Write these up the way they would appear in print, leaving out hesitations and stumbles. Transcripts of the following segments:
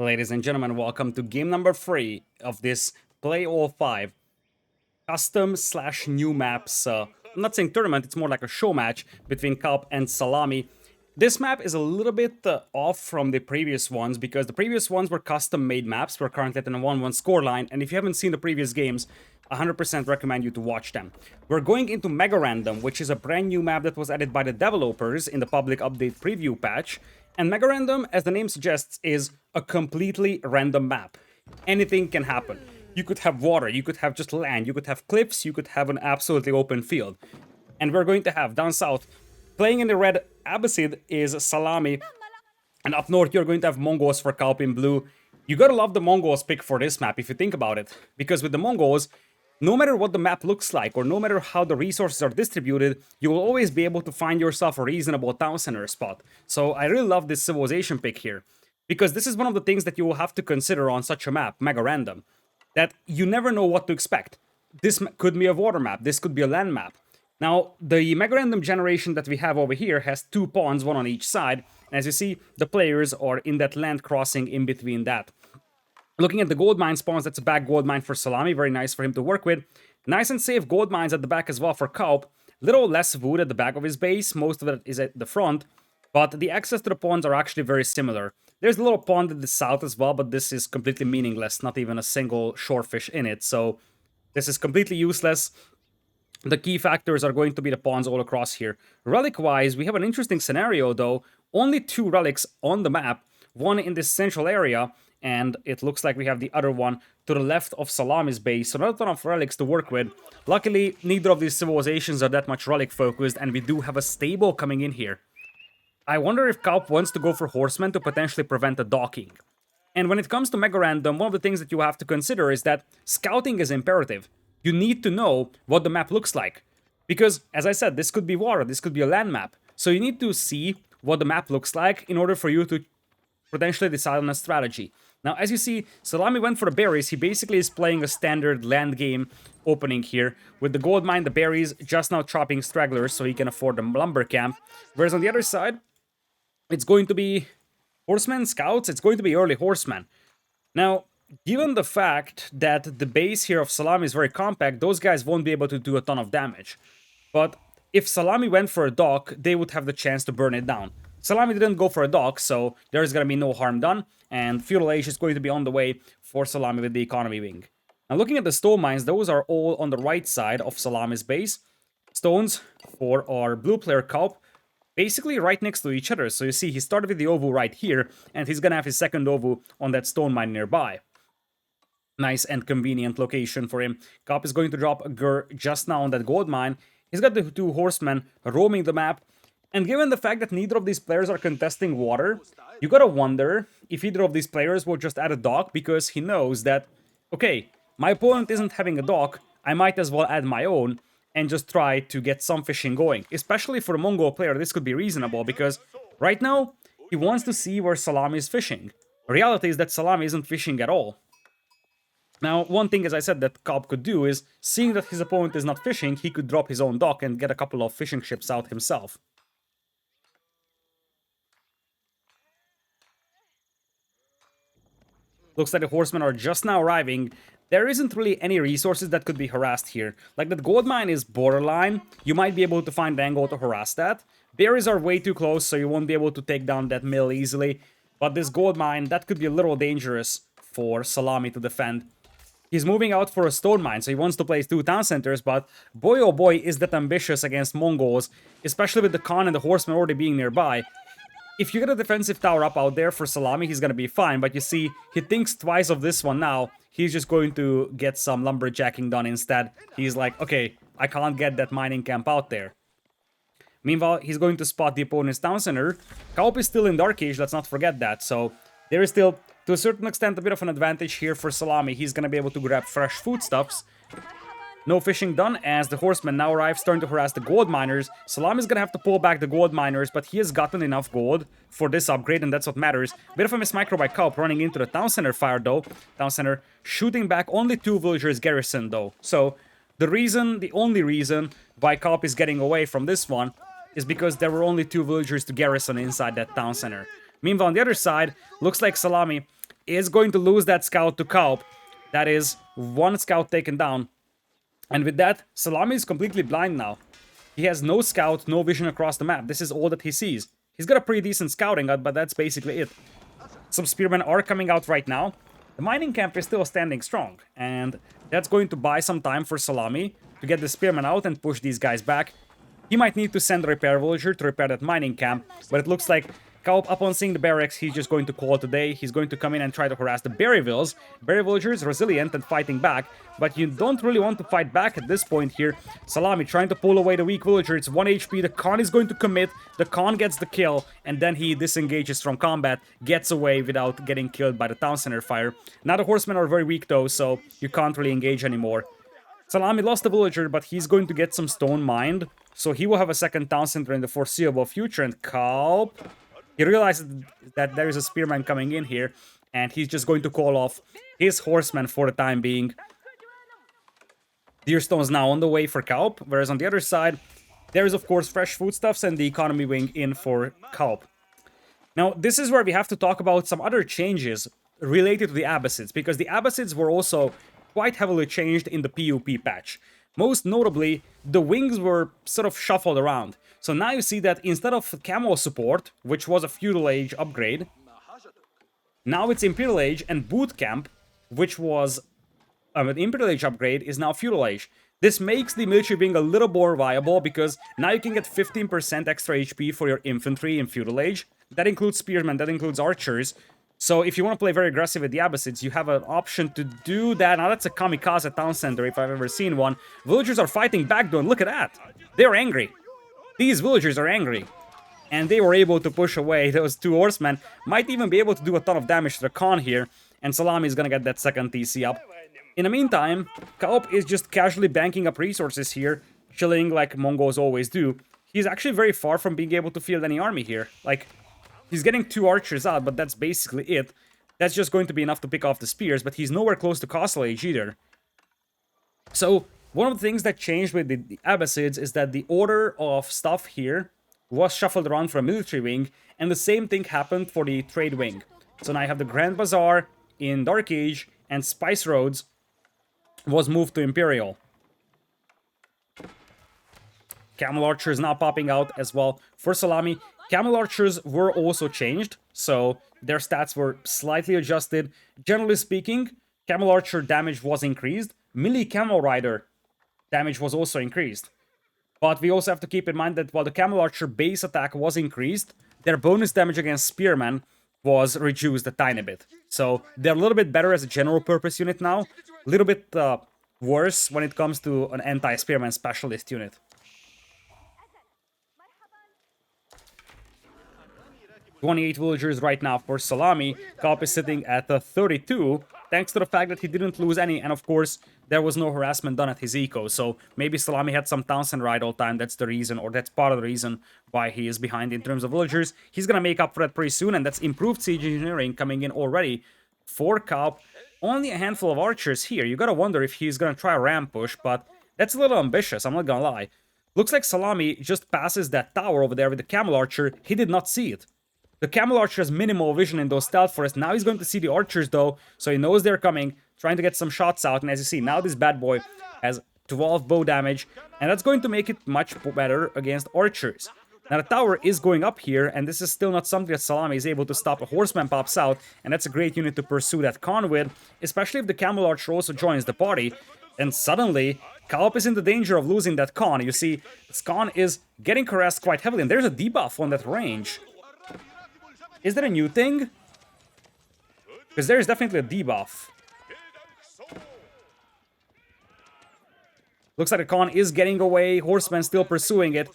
Ladies and gentlemen, welcome to game number 3 of this Play All 5 custom slash new maps. I'm not saying tournament, it's more like a show match between kauP and Szalami. This map is a little bit off from the previous ones because the previous ones were custom made maps. We're currently at a 1-1 scoreline, and if you haven't seen the previous games, 100% recommend you to watch them. We're going into MEGARANDOM, which is a brand new map that was added by the developers in the public update preview patch. And MEGARANDOM, as the name suggests, is a completely random map. Anything can happen. You could have water, you could have just land, you could have cliffs, you could have an absolutely open field. And we're going to have, down south, playing in the red Abbasid is Szalami, and up north you're going to have Mongols for kauP in blue. You gotta love the Mongols pick for this map if you think about it, because with the Mongols, no matter what the map looks like, or no matter how the resources are distributed, you will always be able to find yourself a reasonable town center spot. So I really love this civilization pick here, because this is one of the things that you will have to consider on such a map, MEGARANDOM, that you never know what to expect. This could be a water map, this could be a land map. Now, the MEGARANDOM generation that we have over here has 2 pawns, one on each side, and as you see, the players are in that land crossing in between that. Looking at the gold mine spawns, that's a back gold mine for Szalami, very nice for him to work with. Nice and safe gold mines at the back as well for kauP. Little less wood at the back of his base, most of it is at the front, but the access to the ponds are actually very similar. There's a little pond at the south as well, but this is completely meaningless, not even a single shorefish in it, so this is completely useless. The key factors are going to be the ponds all across here. Relic-wise, we have an interesting scenario though. Only 2 relics on the map, one in this central area, and it looks like we have the other one to the left of Szalami's base, so not a ton of relics to work with. Luckily, neither of these civilizations are that much relic-focused, and we do have a stable coming in here. I wonder if kauP wants to go for horsemen to potentially prevent a docking. And when it comes to MEGARANDOM, one of the things that you have to consider is that scouting is imperative. You need to know what the map looks like. Because, as I said, this could be water, this could be a land map. So you need to see what the map looks like in order for you to potentially decide on a strategy. Now, as you see, Szalami went for the berries. He basically is playing a standard land game opening here. With the gold mine, the berries, just now chopping stragglers so he can afford the lumber camp. Whereas on the other side, it's going to be horsemen, scouts, it's going to be early horsemen. Now, given the fact that the base here of Szalami is very compact, those guys won't be able to do a ton of damage. But if Szalami went for a dock, they would have the chance to burn it down. Szalami didn't go for a dock, so there's gonna be no harm done, and Feudal Age is going to be on the way for Szalami with the economy wing. Now looking at the stone mines, those are all on the right side of Szalami's base. Stones for our blue player kauP, basically right next to each other. So you see, he started with the Ovu right here, and he's gonna have his second Ovu on that stone mine nearby. Nice and convenient location for him. kauP is going to drop a Gur just now on that gold mine. He's got the 2 horsemen roaming the map. And given the fact that neither of these players are contesting water, you gotta wonder if either of these players will just add a dock because he knows that, okay, my opponent isn't having a dock, I might as well add my own and just try to get some fishing going. Especially for a Mongol player, this could be reasonable because right now, he wants to see where Szalami is fishing. The reality is that Szalami isn't fishing at all. Now, one thing, as I said, that kauP could do is, seeing that his opponent is not fishing, he could drop his own dock and get a couple of fishing ships out himself. Looks like the horsemen are just now arriving. There isn't really any resources that could be harassed here. Like, that gold mine is borderline. You might be able to find an angle to harass that. Berries are way too close, so you won't be able to take down that mill easily. But this gold mine, that could be a little dangerous for Szalami to defend. He's moving out for a stone mine, so he wants to place 2 town centers, but boy oh boy is that ambitious against Mongols, especially with the Khan and the horsemen already being nearby. If you get a defensive tower up out there for Szalami, he's gonna be fine, but you see, he thinks twice of this one now. He's just going to get some lumberjacking done instead. He's like, okay, I can't get that mining camp out there. Meanwhile, he's going to spot the opponent's town center. kauP is still in Dark Age, let's not forget that, so there is still, to a certain extent, a bit of an advantage here for Szalami. He's gonna be able to grab fresh foodstuffs. No fishing done as the horsemen now arrive, starting to harass the gold miners. Szalami is gonna have to pull back the gold miners, but he has gotten enough gold for this upgrade, and that's what matters. Bit of a mismicro by kauP running into the town center fire though. Town center shooting back, only 2 villagers garrison though. So the only reason why kauP is getting away from this one is because there were only 2 villagers to garrison inside that town center. Meanwhile, on the other side, looks like Szalami is going to lose that scout to kauP. That is one scout taken down. And with that, Szalami is completely blind now. He has no scout, no vision across the map. This is all that he sees. He's got a pretty decent scouting, but that's basically it. Some spearmen are coming out right now. The mining camp is still standing strong, and that's going to buy some time for Szalami to get the spearmen out and push these guys back. He might need to send a repair villager to repair that mining camp, but it looks like kauP, upon seeing the barracks, he's just going to call today. He's going to come in and try to harass the berry vills. Berry villagers, resilient and fighting back, but you don't really want to fight back at this point here. Szalami trying to pull away the weak villager. It's 1 HP. The Khan is going to commit. The Khan gets the kill, and then he disengages from combat, gets away without getting killed by the town center fire. Now the horsemen are very weak though, so you can't really engage anymore. Szalami lost the villager, but he's going to get some stone mined, so he will have a second town center in the foreseeable future. And kauP, he realizes that there is a spearman coming in here, and he's just going to call off his horsemen for the time being. Deerstone's now on the way for kauP, whereas on the other side, there is of course fresh foodstuffs and the economy wing in for kauP. Now, this is where we have to talk about some other changes related to the Abbasids, because the Abbasids were also quite heavily changed in the PuP patch. Most notably, the wings were sort of shuffled around. So now you see that instead of Camo support, which was a Feudal Age upgrade, now it's Imperial Age, and Boot Camp, which was an Imperial Age upgrade, is now Feudal Age. This makes the military wing a little more viable, because now you can get 15% extra HP for your infantry in Feudal Age. That includes spearmen, that includes archers. So if you want to play very aggressive with the Abbasids, you have an option to do that. Now that's a kamikaze town center if I've ever seen one. Villagers are fighting back though, and look at that. They're angry. These villagers are angry. And they were able to push away those two horsemen. Might even be able to do a ton of damage to the Khan here. And Szalami is gonna get that second TC up. In the meantime, kauP is just casually banking up resources here, chilling like Mongols always do. He's actually very far from being able to field any army here. Like, he's getting 2 archers out, but that's basically it. That's just going to be enough to pick off the spears, but he's nowhere close to Castle Age either. So, one of the things that changed with the Abbasids is that the order of stuff here was shuffled around for a military wing, and the same thing happened for the trade wing. So now I have the Grand Bazaar in Dark Age, and Spice Roads was moved to Imperial. Camel Archers now popping out as well for Szalami. Camel Archers were also changed, so their stats were slightly adjusted. Generally speaking, Camel Archer damage was increased. Melee Camel Rider damage was also increased. But we also have to keep in mind that while the Camel Archer base attack was increased, their bonus damage against Spearmen was reduced a tiny bit. So they're a little bit better as a general purpose unit now. A little bit worse when it comes to an anti-Spearman specialist unit. $28 villagers right now for Szalami. kauP is sitting at 32, thanks to the fact that he didn't lose any, and of course, there was no harassment done at his eco, so maybe Szalami had some Townsend ride all time, that's the reason, or that's part of the reason why he is behind in terms of villagers. He's gonna make up for that pretty soon, and that's improved siege engineering coming in already for kauP. Only a handful of archers here. You gotta wonder if he's gonna try a ram push, but that's a little ambitious, I'm not gonna lie. Looks like Szalami just passes that tower over there with the Camel Archer. He did not see it. The Camel Archer has minimal vision in those stealth forests. Now he's going to see the archers though, so he knows they're coming, trying to get some shots out. And as you see, now this bad boy has 12 bow damage, and that's going to make it much better against archers. Now the tower is going up here, and this is still not something that Szalami is able to stop. A horseman pops out, and that's a great unit to pursue that Khan with, especially if the Camel Archer also joins the party. And suddenly, kauP is in the danger of losing that Khan. You see, this Khan is getting harassed quite heavily, and there's a debuff on that range. Is that a new thing? Because there is definitely a debuff. Looks like the Khan is getting away. Horseman still pursuing it.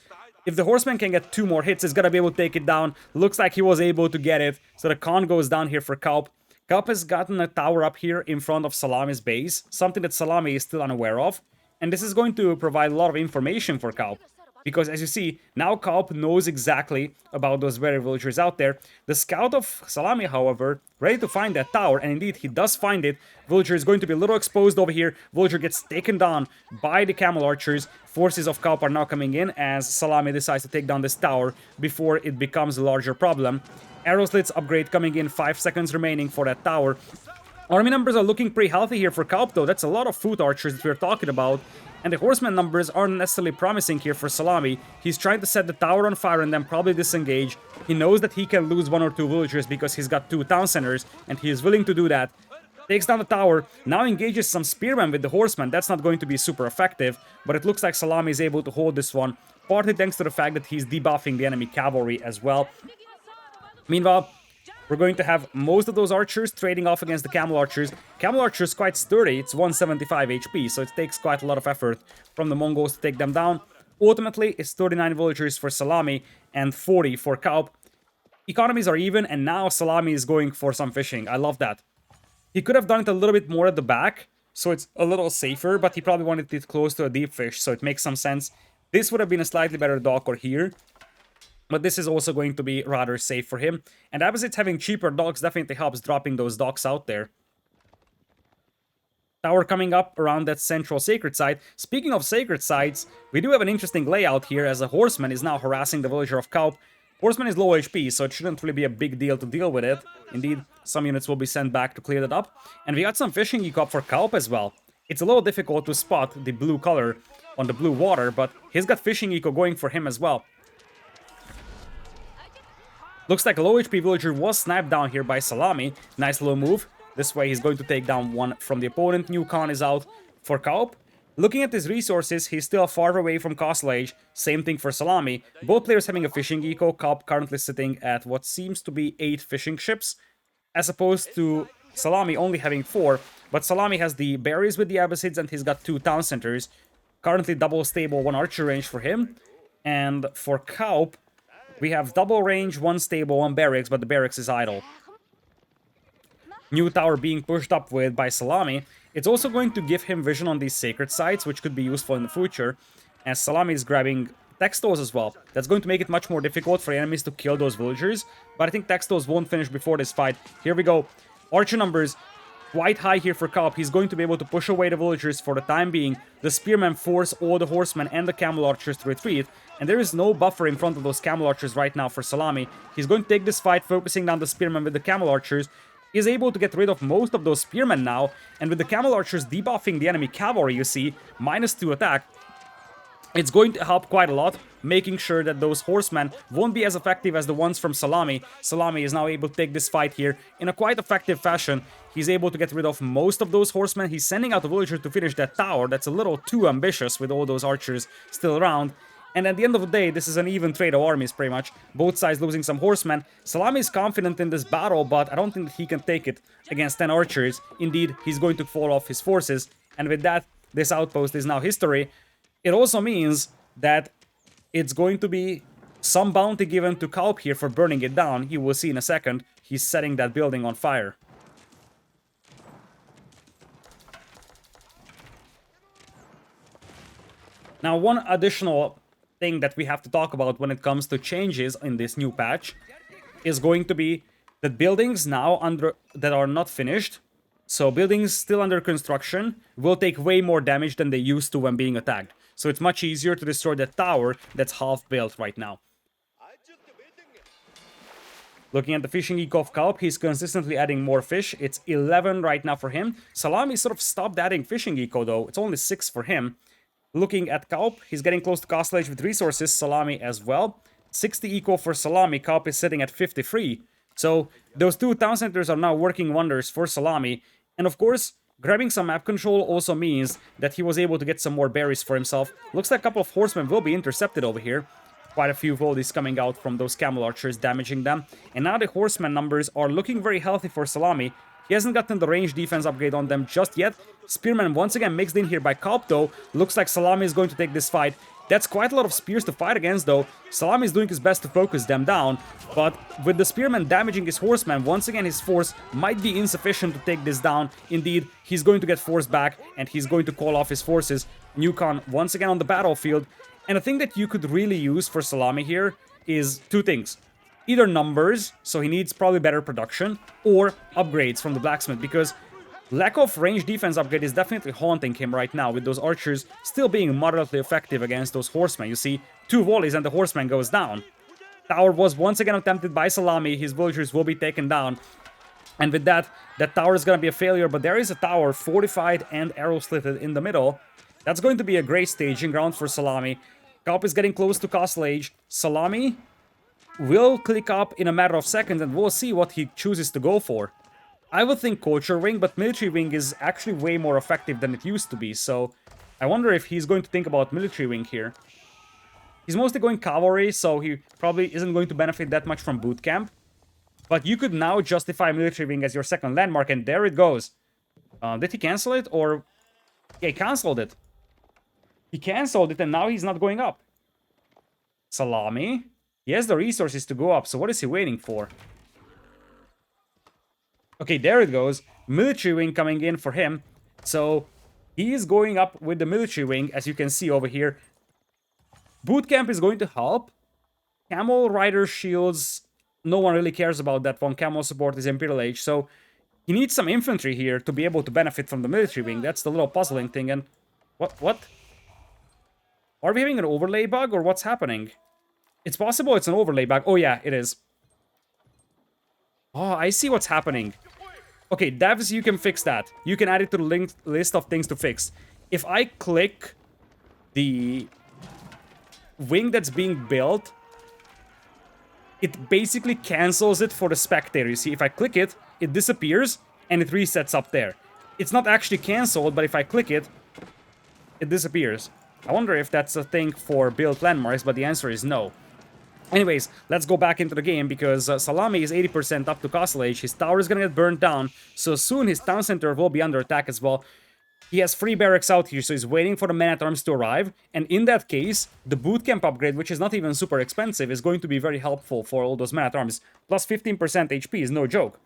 If the Horseman can get 2 more hits, it's gonna be able to take it down. Looks like he was able to get it. So the Khan goes down here for kauP. kauP has gotten a tower up here in front of Szalami's base. Something that Szalami is still unaware of. And this is going to provide a lot of information for kauP. Because as you see, now kauP knows exactly about those very villagers out there. The scout of Szalami, however, ready to find that tower, and indeed he does find it. Villager is going to be a little exposed over here. Villager gets taken down by the camel archers. Forces of kauP are now coming in as Szalami decides to take down this tower before it becomes a larger problem. Arrow slits upgrade coming in, 5 seconds remaining for that tower. Army numbers are looking pretty healthy here for kauP though. That's a lot of foot archers that we're talking about. And the horseman numbers aren't necessarily promising here for Szalami. He's trying to set the tower on fire and then probably disengage. He knows that he can lose 1 or 2 villagers because he's got 2 town centers, and he is willing to do that. Takes down the tower, now engages some spearmen with the horseman. That's not going to be super effective, but it looks like Szalami is able to hold this one, partly thanks to the fact that he's debuffing the enemy cavalry as well. Meanwhile, we're going to have most of those archers trading off against the camel archers. Camel archers quite sturdy, it's 175 HP, so it takes quite a lot of effort from the Mongols to take them down. Ultimately, it's 39 villagers for Szalami and 40 for kauP. Economies are even, and now Szalami is going for some fishing. I love that. He could have done it a little bit more at the back, so it's a little safer, but he probably wanted it close to a deep fish, so it makes some sense. This would have been a slightly better dock here. But this is also going to be rather safe for him. And Abbasid's having cheaper docks definitely helps dropping those docks out there. Tower coming up around that central sacred site. Speaking of sacred sites, we do have an interesting layout here as a horseman is now harassing the villager of kauP. Horseman is low HP, so it shouldn't really be a big deal to deal with it. Indeed, some units will be sent back to clear that up. And we got some fishing eco for kauP as well. It's a little difficult to spot the blue color on the blue water, but he's got fishing eco going for him as well. Looks like a low HP villager was sniped down here by Szalami. Nice little move. This way he's going to take down one from the opponent. New Khan is out for kauP. Looking at his resources, he's still far away from Castle Age. Same thing for Szalami. Both players having a fishing eco. kauP currently sitting at what seems to be 8 fishing ships, as opposed to Szalami only having 4. But Szalami has the berries with the Abbasids and he's got 2 town centers. Currently double stable, 1 archer range for him. And for kauP, we have double range, 1 stable, 1 barracks, but the barracks is idle. New tower being pushed up with by Szalami. It's also going to give him vision on these sacred sites, which could be useful in the future, as Szalami is grabbing textiles as well. That's going to make it much more difficult for enemies to kill those villagers, but I think textiles won't finish before this fight. Here we go. Archer numbers quite high here for kauP. He's going to be able to push away the villagers for the time being. The spearmen force all the horsemen and the camel archers to retreat, and there is no buffer in front of those camel archers right now for Szalami. He's going to take this fight, focusing down the spearmen with the camel archers. He's able to get rid of most of those spearmen now, and with the camel archers debuffing the enemy cavalry, you see, -2 attack, it's going to help quite a lot, making sure that those horsemen won't be as effective as the ones from Szalami. Szalami is now able to take this fight here in a quite effective fashion. He's able to get rid of most of those horsemen. He's sending out a villager to finish that tower. That's a little too ambitious with all those archers still around. And at the end of the day, this is an even trade of armies, pretty much. Both sides losing some horsemen. Szalami is confident in this battle, but I don't think that he can take it against 10 archers. Indeed, he's going to fall off his forces. And with that, this outpost is now history. It also means that it's going to be some bounty given to kauP here for burning it down. You will see in a second. He's setting that building on fire. Now, one additional thing that we have to talk about when it comes to changes in this new patch is going to be that buildings now that are not finished, so buildings still under construction, will take way more damage than they used to when being attacked. So it's much easier to destroy that tower that's half built right now. Looking at the fishing eco of kauP, he's consistently adding more fish. It's 11 right now for him. Szalami sort of stopped adding fishing eco though. It's only 6 for him. Looking at kauP, he's getting close to Castle Age with resources, Szalami as well. 60 eco for Szalami, kauP is sitting at 53. So those 2 town centers are now working wonders for Szalami. And of course, grabbing some map control also means that he was able to get some more berries for himself. Looks like a couple of horsemen will be intercepted over here. Quite a few volleys coming out from those camel archers, damaging them. And now the horseman numbers are looking very healthy for Szalami. He hasn't gotten the range defense upgrade on them just yet. Spearman once again mixed in here by kauP though. Looks like Szalami is going to take this fight. That's quite a lot of spears to fight against though. Szalami is doing his best to focus them down. But with the spearman damaging his horseman, once again his force might be insufficient to take this down. Indeed, he's going to get forced back and he's going to call off his forces. New Khan once again on the battlefield. And the thing that you could really use for Szalami here is two things. Either numbers, so he needs probably better production, or upgrades from the blacksmith, because lack of range defense upgrade is definitely haunting him right now, with those archers still being moderately effective against those horsemen. You see, 2 volleys and the horseman goes down. Tower was once again attempted by Szalami, his villagers will be taken down. And with that, that tower is going to be a failure, but there is a tower fortified and arrow slitted in the middle. That's going to be a great staging ground for Szalami. kauP is getting close to Castle Age. Szalami will click up in a matter of seconds, and we'll see what he chooses to go for. I would think Culture Wing, but Military Wing is actually way more effective than it used to be, so I wonder if he's going to think about Military Wing here. He's mostly going Cavalry, so he probably isn't going to benefit that much from Boot Camp. But you could now justify Military Wing as your second landmark, and there it goes. Did he cancel it, or... Yeah, he cancelled it. He cancelled it, and now he's not going up. Szalami. He has the resources to go up, so what is he waiting for? Okay, there it goes. Military Wing coming in for him. So, he is going up with the Military Wing, as you can see over here. Boot Camp is going to help. Camel Rider Shields... No one really cares about that one. Camel support is Imperial Age, so... He needs some infantry here to be able to benefit from the Military Wing. That's the little puzzling thing, and... What? Are we having an overlay bug, or what's happening? It's possible it's an overlay bug. Oh yeah, it is. Oh, I see what's happening. Okay, devs, you can fix that. You can add it to the list of things to fix. If I click the wing that's being built, it basically cancels it for the spectator. You see, if I click it, it disappears, and it resets up there. It's not actually cancelled, but if I click it, it disappears. I wonder if that's a thing for built landmarks, but the answer is no. Anyways, let's go back into the game, because Szalami is 80% up to Castle Age. His tower is gonna get burned down, so soon his town center will be under attack as well. He has 3 barracks out here, so he's waiting for the men-at-arms to arrive, and in that case, the boot camp upgrade, which is not even super expensive, is going to be very helpful for all those men-at-arms. Plus 15% HP is no joke.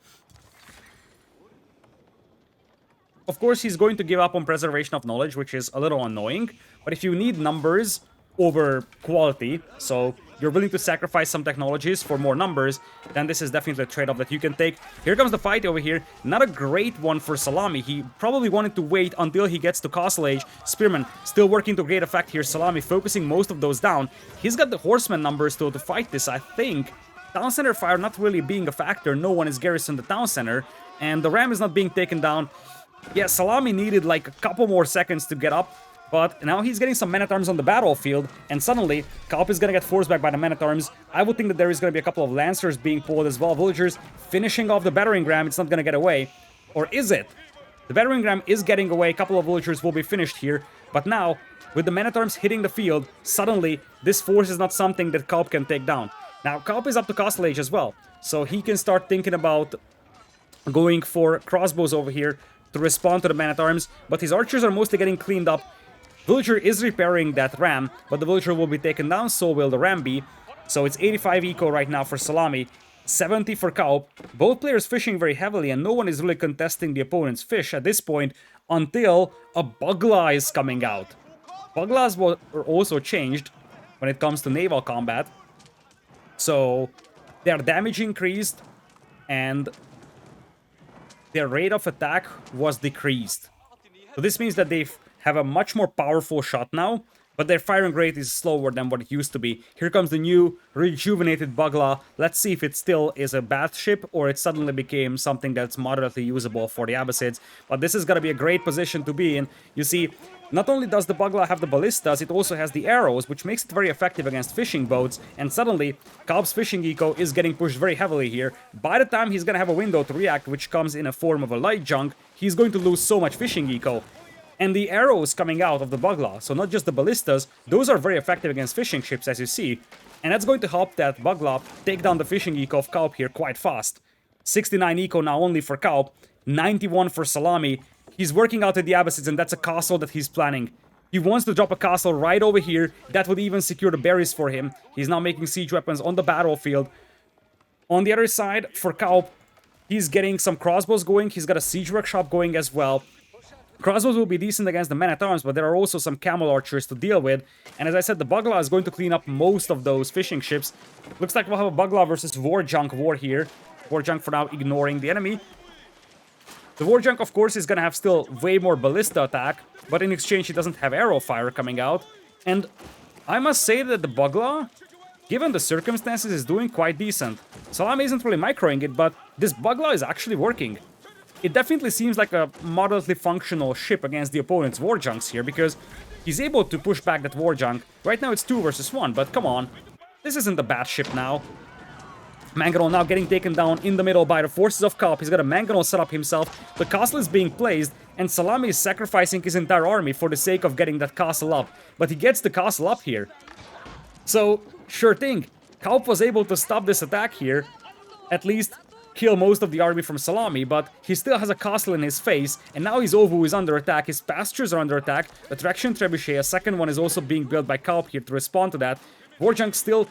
Of course, he's going to give up on Preservation of Knowledge, which is a little annoying, but if you need numbers over quality, so you're willing to sacrifice some technologies for more numbers, then this is definitely a trade-off that you can take. Here comes the fight over here. Not a great one for Szalami. He probably wanted to wait until he gets to Castle Age. Spearman still working to great effect here. Szalami focusing most of those down. He's got the horseman numbers to fight this, I think. Town center fire not really being a factor. No one is garrisoned the town center, and the ram is not being taken down. Yeah, Szalami needed like a couple more seconds to get up, but now he's getting some men-at-arms on the battlefield, and suddenly, kauP is gonna get forced back by the men-at-arms. I would think that there is gonna be a couple of lancers being pulled as well. Villagers finishing off the battering ram. It's not gonna get away. Or is it? The battering ram is getting away. A couple of villagers will be finished here. But now, with the men-at-arms hitting the field, suddenly, this force is not something that kauP can take down. Now, kauP is up to Castle Age as well, so he can start thinking about going for crossbows over here to respond to the men-at-arms, but his archers are mostly getting cleaned up. Villager is repairing that ram, but the villager will be taken down, so will the ram be. So it's 85 eco right now for Szalami, 70 for kauP. Both players fishing very heavily, and no one is really contesting the opponent's fish at this point until a Bugla is coming out. Buglas were also changed when it comes to naval combat. So their damage increased, and their rate of attack was decreased. So this means that they have a much more powerful shot now, but their firing rate is slower than what it used to be. Here comes the new rejuvenated Bugla. Let's see if it still is a battleship or it suddenly became something that's moderately usable for the Abbasids. But this is gonna be a great position to be in. You see, not only does the Bugla have the ballistas, it also has the arrows, which makes it very effective against fishing boats, and suddenly, kauP's fishing eco is getting pushed very heavily here. By the time he's gonna have a window to react, which comes in a form of a light junk, he's going to lose so much fishing eco. And the arrows coming out of the Bugla, so not just the ballistas, those are very effective against fishing ships, as you see. And that's going to help that Bugla take down the fishing eco of kauP here quite fast. 69 eco now only for kauP, 91 for Szalami. He's working out at the Abbasids, and that's a castle that he's planning. He wants to drop a castle right over here. That would even secure the berries for him. He's now making siege weapons on the battlefield. On the other side, for kauP, he's getting some crossbows going. He's got a siege workshop going as well. Crossbows will be decent against the men-at-arms, but there are also some camel archers to deal with. And as I said, the Bugla is going to clean up most of those fishing ships. Looks like we'll have a Bugla versus Warjunk war here. Warjunk for now ignoring the enemy. The Warjunk, of course, is going to have still way more ballista attack, but in exchange he doesn't have arrow fire coming out. And I must say that the Bugla, given the circumstances, is doing quite decent. Szalami isn't really microing it, but this Bugla is actually working. It definitely seems like a moderately functional ship against the opponent's Warjunks here, because he's able to push back that Warjunk. Right now it's 2 versus 1, but come on. This isn't a bad ship now. Mangonel now getting taken down in the middle by the forces of kauP. He's got a Mangonel set up himself. The castle is being placed, and Szalami is sacrificing his entire army for the sake of getting that castle up. But he gets the castle up here. So, sure thing. kauP was able to stop this attack here. At least kill most of the army from Szalami, but he still has a castle in his face, and now his Ovu is under attack, his pastures are under attack, the Traction Trebuchet, a second one, is also being built by kauP here to respond to that. Warjunk still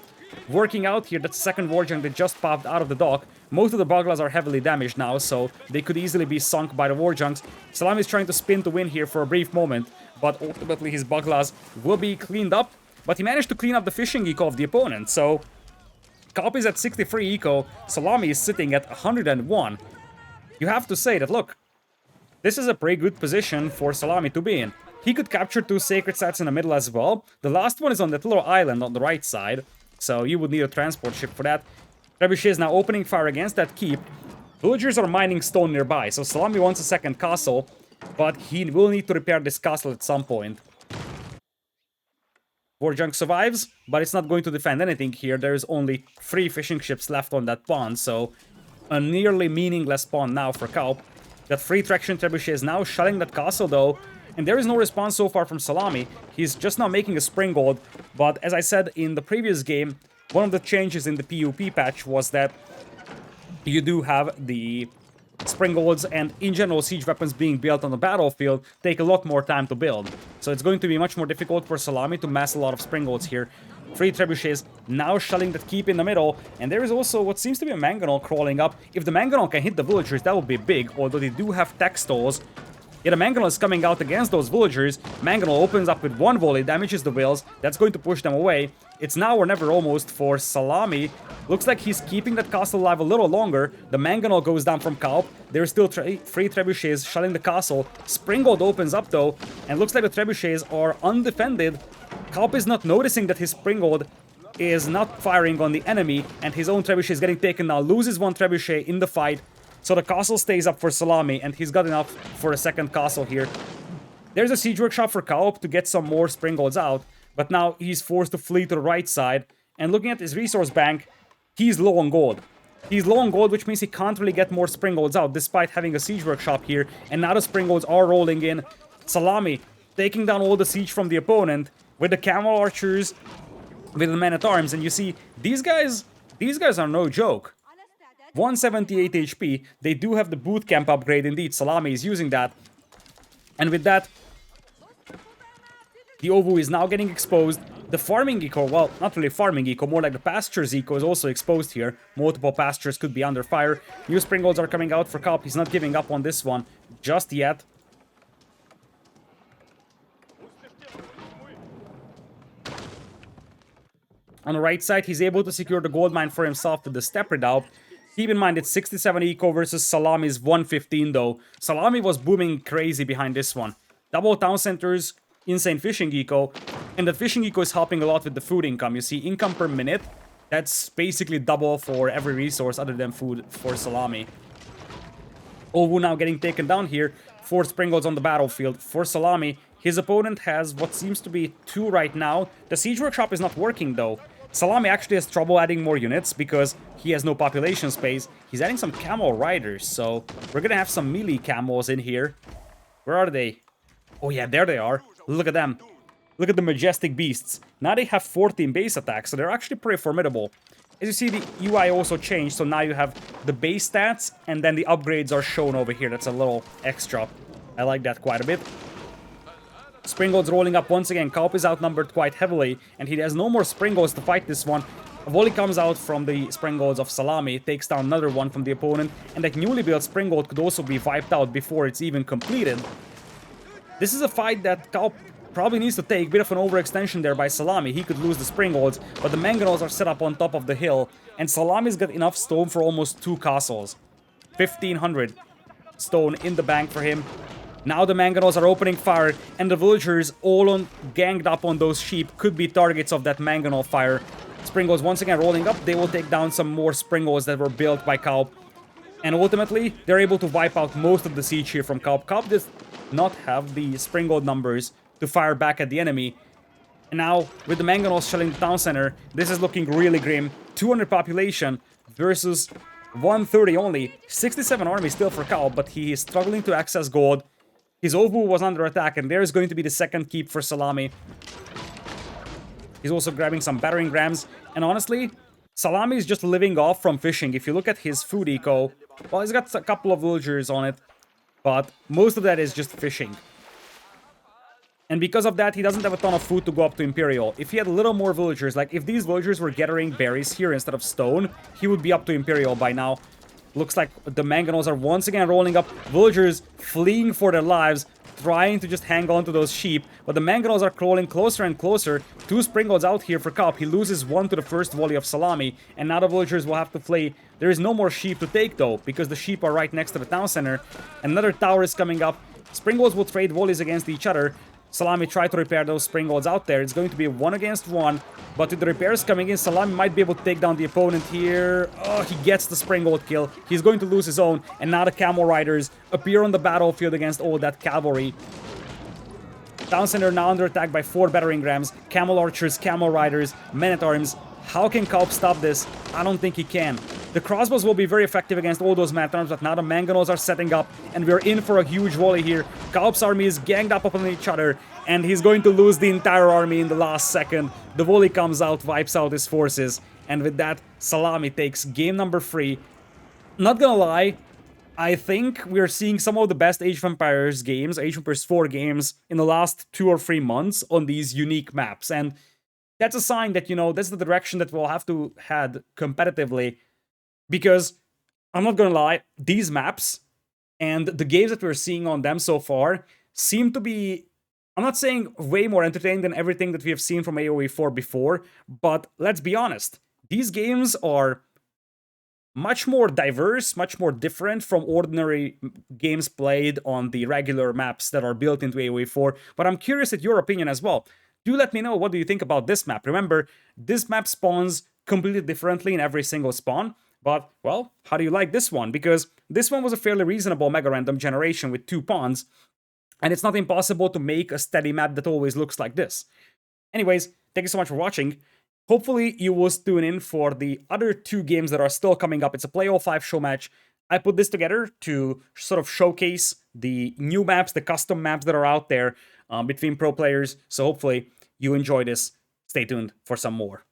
working out here, that's the second Warjunk that just popped out of the dock. Most of the Buglas are heavily damaged now, so they could easily be sunk by the Warjunks. Szalami is trying to spin to win here for a brief moment, but ultimately his Buglas will be cleaned up, but he managed to clean up the fishing eco of the opponent, so kauP is at 63 eco, Szalami is sitting at 101. You have to say that, look, this is a pretty good position for Szalami to be in. He could capture 2 sacred sites in the middle as well. The last one is on that little island on the right side, so you would need a transport ship for that. Trebuchet is now opening fire against that keep. Villagers are mining stone nearby, so Szalami wants a second castle, but he will need to repair this castle at some point. Warjunk survives, but it's not going to defend anything here. There's only 3 fishing ships left on that pond, so a nearly meaningless pond now for kauP. That 3 Traction Trebuchet is now shelling that castle though, and there is no response so far from Szalami. He's just now making a Springald, but as I said in the previous game, one of the changes in the PuP patch was that you do have the Springolds and in general siege weapons being built on the battlefield take a lot more time to build. So it's going to be much more difficult for Szalami to mass a lot of Springolds here. 3 Trebuchets now shelling that keep in the middle, and there is also what seems to be a Mangonel crawling up. If the Mangonel can hit the villagers, that would be big, although they do have tech stalls. Yet a Mangonel is coming out against those villagers. Mangonel opens up with 1 volley, damages the wills. That's going to push them away. It's now or never almost for Szalami. Looks like he's keeping that castle alive a little longer. The Mangonel goes down from kauP. There's still 3 Trebuchets shelling the castle. Springald opens up though, and looks like the Trebuchets are undefended. kauP is not noticing that his Springald is not firing on the enemy, and his own Trebuchet is getting taken now. Loses 1 Trebuchet in the fight. So the castle stays up for Szalami, and he's got enough for a second castle here. There's a siege workshop for kauP to get some more Springolds out, but now he's forced to flee to the right side. And looking at his resource bank, he's low on gold. He's low on gold, which means he can't really get more Springolds out, despite having a siege workshop here. And now the Springolds are rolling in. Szalami taking down all the siege from the opponent with the camel archers, with the men-at-arms. And you see, these guys are no joke. 178 HP, they do have the boot camp upgrade indeed, Szalami is using that. And with that, the Ovu is now getting exposed. The farming eco, well, not really farming eco, more like the pastures eco is also exposed here. Multiple pastures could be under fire. New Springolds are coming out for kauP, he's not giving up on this one just yet. On the right side, he's able to secure the gold mine for himself with the step redoubt. Keep in mind, it's 67 eco versus Szalami's 115 though. Szalami was booming crazy behind this one. Double town centers, insane fishing eco, and that fishing eco is helping a lot with the food income. You see, income per minute, that's basically double for every resource other than food for Szalami. Ovu now getting taken down here. 4 Springolds on the battlefield. For Szalami, his opponent has what seems to be 2 right now. The siege workshop is not working though. Szalami actually has trouble adding more units because he has no population space. He's adding some camel riders, so we're gonna have some melee camels in here. Where are they? Oh yeah, there they are. Look at them. Look at the majestic beasts. Now they have 14 base attacks, so they're actually pretty formidable. As you see, the UI also changed, so now you have the base stats, and then the upgrades are shown over here. That's a little extra. I like that quite a bit. Springolds rolling up once again. kauP is outnumbered quite heavily, and he has no more Springolds to fight this one. A volley comes out from the Springolds of Szalami, takes down another one from the opponent, and that newly built Springold could also be wiped out before it's even completed. This is a fight that kauP probably needs to take. Bit of an overextension there by Szalami. He could lose the Springolds, but the Mangonels are set up on top of the hill, and Salami's got enough stone for almost 2 castles. 1,500 stone in the bank for him. Now the Mangonels are opening fire, and the villagers all ganged up on those sheep could be targets of that Mangonel fire. Springolds once again rolling up. They will take down some more Springolds that were built by kauP. And ultimately, they're able to wipe out most of the siege here from kauP. kauP does not have the Springold numbers to fire back at the enemy. And now, with the Mangonels shelling the town center, this is looking really grim. 200 population versus 130 only. 67 army still for kauP, but he is struggling to access gold. His Ovu was under attack, and there's going to be the second keep for Szalami. He's also grabbing some battering rams. And honestly, Szalami is just living off from fishing. If you look at his food eco, well, he's got a couple of villagers on it, but most of that is just fishing. And because of that, he doesn't have a ton of food to go up to Imperial. If he had a little more villagers, like if these villagers were gathering berries here instead of stone, he would be up to Imperial by now. Looks like the Mangonels are once again rolling up. Villagers fleeing for their lives, trying to just hang on to those sheep. But the Mangonels are crawling closer and closer. 2 Springolds out here for kauP. He loses 1 to the first volley of Szalami. And now the villagers will have to flee. There is no more sheep to take though, because the sheep are right next to the town center. Another tower is coming up. Springolds will trade volleys against each other. Szalami tried to repair those Springolds out there. It's going to be 1 against 1. But with the repairs coming in, Szalami might be able to take down the opponent here. Oh, he gets the Springold kill. He's going to lose his own. And now the Camel Riders appear on the battlefield against all that cavalry. Town center now under attack by 4 battering rams. Camel Archers, Camel Riders, Men-at-Arms. How can kauP stop this? I don't think he can. The crossbows will be very effective against all those Men-at-Arms, but now the Mangonels are setting up, and we're in for a huge volley here. kauP's army is ganged up upon each other, and he's going to lose the entire army in the last second. The volley comes out, wipes out his forces, and with that, Szalami takes game number 3. Not gonna lie, I think we're seeing some of the best Age of Empires games, Age of Empires 4 games, in the last 2 or 3 months on these unique maps, and that's a sign that, you know, that's the direction that we'll have to head competitively. Because, I'm not gonna lie, these maps and the games that we're seeing on them so far seem to be, I'm not saying way more entertaining than everything that we have seen from AoE4 before, but let's be honest, these games are much more diverse, much more different from ordinary games played on the regular maps that are built into AoE4, but I'm curious at your opinion as well. Do let me know, what do you think about this map? Remember, this map spawns completely differently in every single spawn, but, well, how do you like this one? Because this one was a fairly reasonable MEGARANDOM generation with 2 pawns, and it's not impossible to make a steady map that always looks like this. Anyways, thank you so much for watching. Hopefully you will tune in for the other 2 games that are still coming up. It's a PlayAll5 show match. I put this together to sort of showcase the new maps, the custom maps that are out there between pro players. So hopefully you enjoy this. Stay tuned for some more.